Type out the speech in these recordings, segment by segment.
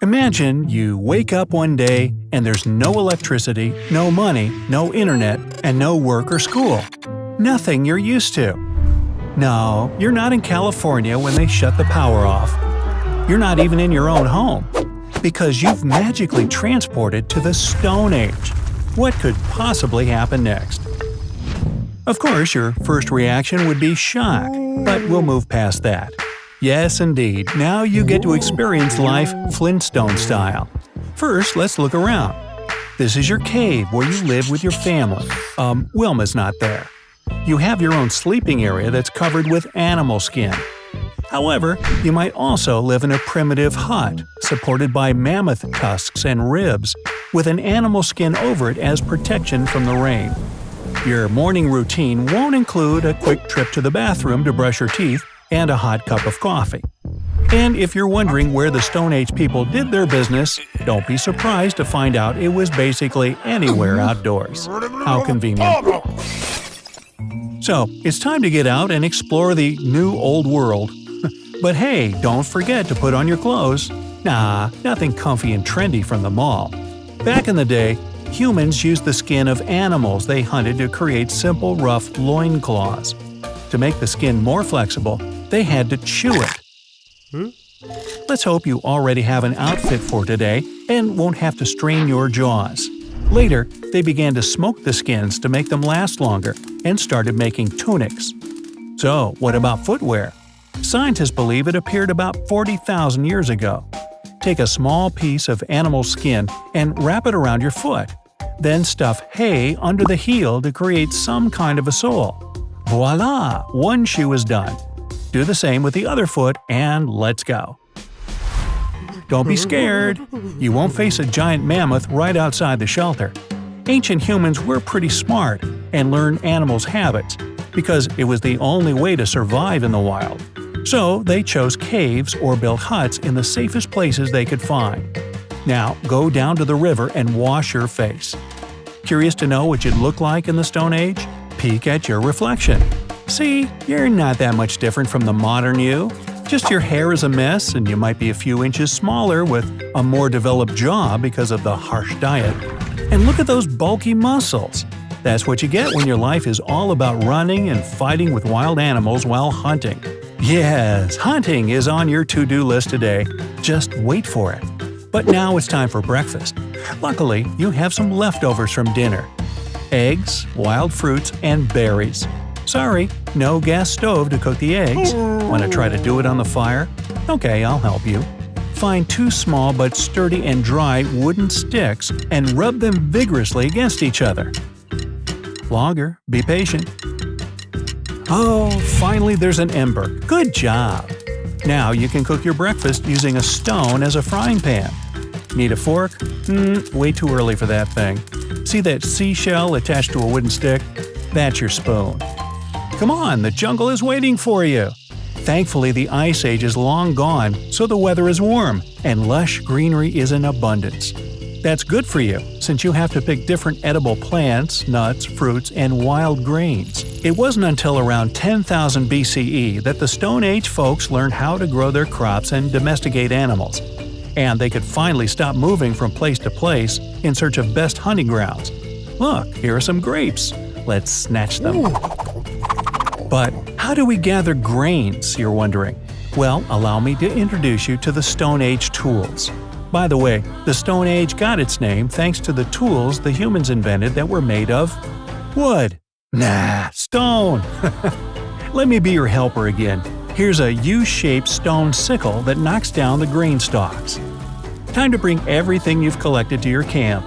Imagine you wake up one day and there's no electricity, no money, no internet, and no work or school. Nothing you're used to. No, you're not in California when they shut the power off. You're not even in your own home. Because you've magically transported to the Stone Age. What could possibly happen next? Of course, your first reaction would be shock, but we'll move past that. Yes, indeed, now you get to experience life Flintstone style. First, let's look around. This is your cave where you live with your family. Wilma's not there. You have your own sleeping area that's covered with animal skin. However, you might also live in a primitive hut, supported by mammoth tusks and ribs, with an animal skin over it as protection from the rain. Your morning routine won't include a quick trip to the bathroom to brush your teeth and a hot cup of coffee. And if you're wondering where the Stone Age people did their business, don't be surprised to find out it was basically anywhere outdoors. How convenient. So, it's time to get out and explore the new old world. But hey, don't forget to put on your clothes. Nah, nothing comfy and trendy from the mall. Back in the day, humans used the skin of animals they hunted to create simple, rough loincloths. To make the skin more flexible, they had to chew it. Let's hope you already have an outfit for today and won't have to strain your jaws. Later, they began to smoke the skins to make them last longer and started making tunics. So, what about footwear? Scientists believe it appeared about 40,000 years ago. Take a small piece of animal skin and wrap it around your foot. Then stuff hay under the heel to create some kind of a sole. Voila! One shoe is done. Do the same with the other foot and let's go. Don't be scared. You won't face a giant mammoth right outside the shelter. Ancient humans were pretty smart and learned animals' habits because it was the only way to survive in the wild. So they chose caves or built huts in the safest places they could find. Now go down to the river and wash your face. Curious to know what you'd look like in the Stone Age? Peek at your reflection. See, you're not that much different from the modern you. Just your hair is a mess and you might be a few inches smaller with a more developed jaw because of the harsh diet. And look at those bulky muscles. That's what you get when your life is all about running and fighting with wild animals while hunting. Yes, hunting is on your to-do list today. Just wait for it. But now it's time for breakfast. Luckily, you have some leftovers from dinner. Eggs, wild fruits, and berries. Sorry, no gas stove to cook the eggs. Want to try to do it on the fire? Okay, I'll help you. Find 2 small but sturdy and dry wooden sticks and rub them vigorously against each other. Logger, be patient. Oh, finally there's an ember. Good job! Now you can cook your breakfast using a stone as a frying pan. Need a fork? Way too early for that thing. See that seashell attached to a wooden stick? That's your spoon. Come on, the jungle is waiting for you! Thankfully, the Ice Age is long gone, so the weather is warm, and lush greenery is in abundance. That's good for you, since you have to pick different edible plants, nuts, fruits, and wild grains. It wasn't until around 10,000 BCE that the Stone Age folks learned how to grow their crops and domesticate animals. And they could finally stop moving from place to place in search of best hunting grounds. Look, here are some grapes. Let's snatch them. But how do we gather grains, you're wondering? Well, allow me to introduce you to the Stone Age tools. By the way, the Stone Age got its name thanks to the tools the humans invented that were made of wood. Nah, stone! Let me be your helper again. Here's a U-shaped stone sickle that knocks down the grain stalks. Time to bring everything you've collected to your camp.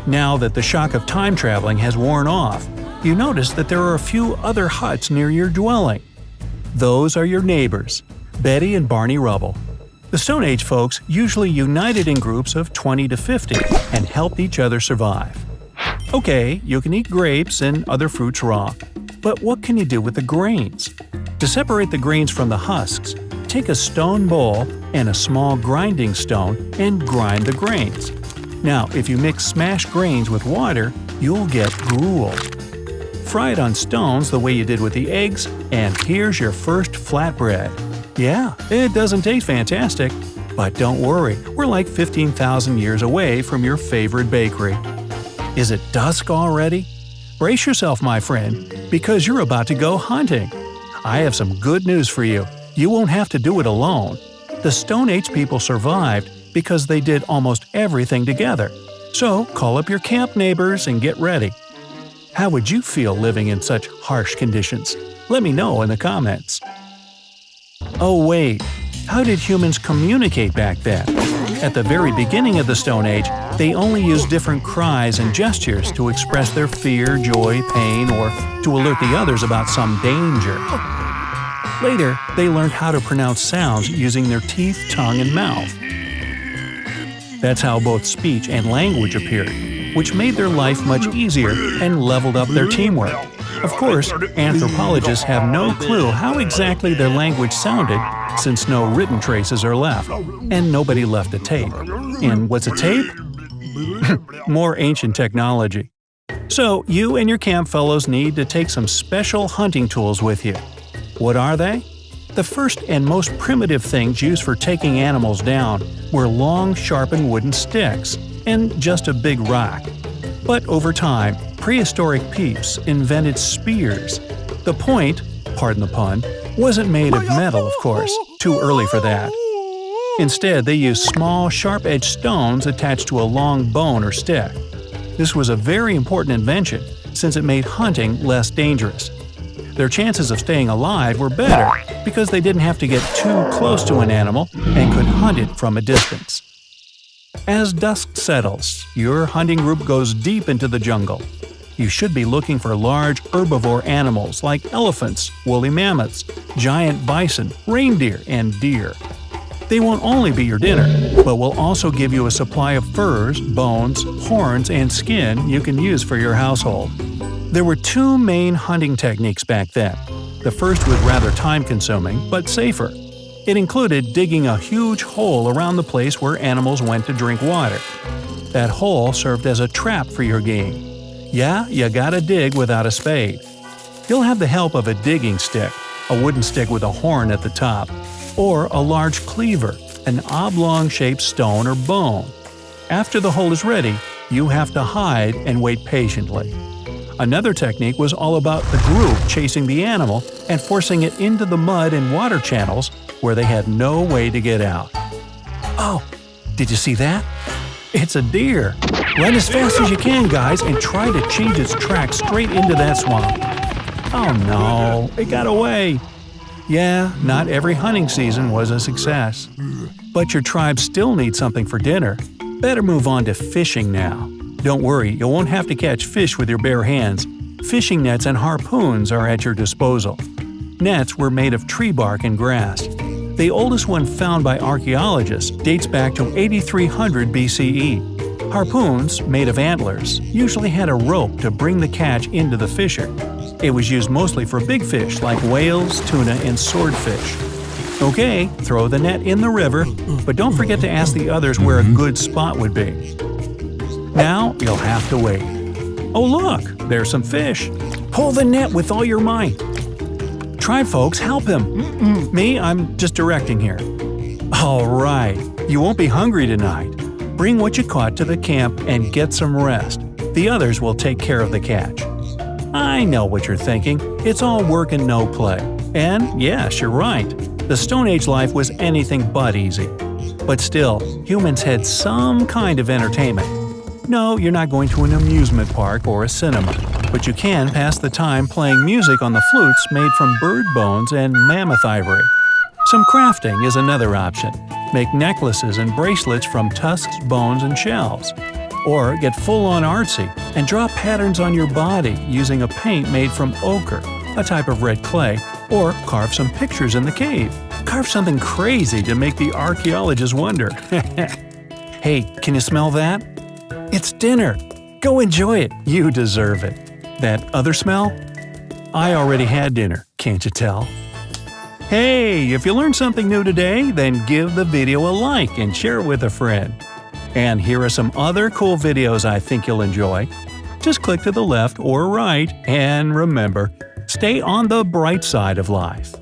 Now that the shock of time traveling has worn off, you notice that there are a few other huts near your dwelling. Those are your neighbors, Betty and Barney Rubble. The Stone Age folks usually united in groups of 20 to 50 and helped each other survive. Okay, you can eat grapes and other fruits raw, but what can you do with the grains? To separate the grains from the husks, take a stone bowl and a small grinding stone and grind the grains. Now, if you mix smashed grains with water, you'll get gruel. Fry it on stones the way you did with the eggs, and here's your first flatbread. Yeah, it doesn't taste fantastic, But don't worry, we're like 15,000 years away from your favorite bakery. Is it dusk already? Brace yourself, my friend, because you're about to go hunting. I have some good news for you. You won't have to do it alone. The Stone Age people survived because they did almost everything together. So call up your camp neighbors and get ready. How would you feel living in such harsh conditions? Let me know in the comments. Oh wait, how did humans communicate back then? At the very beginning of the Stone Age, they only used different cries and gestures to express their fear, joy, pain, or to alert the others about some danger. Later, they learned how to pronounce sounds using their teeth, tongue, and mouth. That's how both speech and language appeared, which made their life much easier and leveled up their teamwork. Of course, anthropologists have no clue how exactly their language sounded since no written traces are left, and nobody left a tape. And what's a tape? More ancient technology. So you and your camp fellows need to take some special hunting tools with you. What are they? The first and most primitive things used for taking animals down were long, sharpened wooden sticks and just a big rock. But over time, prehistoric peeps invented spears. The point, pardon the pun, wasn't made of metal, of course, too early for that. Instead, they used small, sharp-edged stones attached to a long bone or stick. This was a very important invention since it made hunting less dangerous. Their chances of staying alive were better because they didn't have to get too close to an animal and could hunt it from a distance. As dusk settles, your hunting group goes deep into the jungle. You should be looking for large herbivore animals like elephants, woolly mammoths, giant bison, reindeer, and deer. They won't only be your dinner, but will also give you a supply of furs, bones, horns, and skin you can use for your household. There were two main hunting techniques back then. The first was rather time-consuming, but safer. It included digging a huge hole around the place where animals went to drink water. That hole served as a trap for your game. Yeah, you gotta dig without a spade. You'll have the help of a digging stick, a wooden stick with a horn at the top, or a large cleaver, an oblong-shaped stone or bone. After the hole is ready, you have to hide and wait patiently. Another technique was all about the group chasing the animal and forcing it into the mud and water channels where they had no way to get out. Oh, did you see that? It's a deer. Run as fast as you can, guys, and try to change its track straight into that swamp. Oh no, it got away. Yeah, not every hunting season was a success. But your tribe still needs something for dinner. Better move on to fishing now. Don't worry, you won't have to catch fish with your bare hands. Fishing nets and harpoons are at your disposal. Nets were made of tree bark and grass. The oldest one found by archaeologists dates back to 8300 BCE. Harpoons, made of antlers, usually had a rope to bring the catch into the fisher. It was used mostly for big fish like whales, tuna, and swordfish. Okay, throw the net in the river, but don't forget to ask the others where a good spot would be. Now you'll have to wait. Oh look, there's some fish. Pull the net with all your might. Tribe folks, help him. Me, I'm just directing here. All right, you won't be hungry tonight. Bring what you caught to the camp and get some rest. The others will take care of the catch. I know what you're thinking. It's all work and no play. And yes, you're right. The Stone Age life was anything but easy. But still, humans had some kind of entertainment. No, you're not going to an amusement park or a cinema, but you can pass the time playing music on the flutes made from bird bones and mammoth ivory. Some crafting is another option. Make necklaces and bracelets from tusks, bones, and shells. Or get full-on artsy and draw patterns on your body using a paint made from ochre, a type of red clay, or carve some pictures in the cave. Carve something crazy to make the archaeologists wonder. Hey, can you smell that? It's dinner! Go enjoy it, you deserve it. That other smell? I already had dinner, can't you tell? Hey, if you learned something new today, then give the video a like and share it with a friend. And here are some other cool videos I think you'll enjoy. Just click to the left or right, and remember, stay on the bright side of life.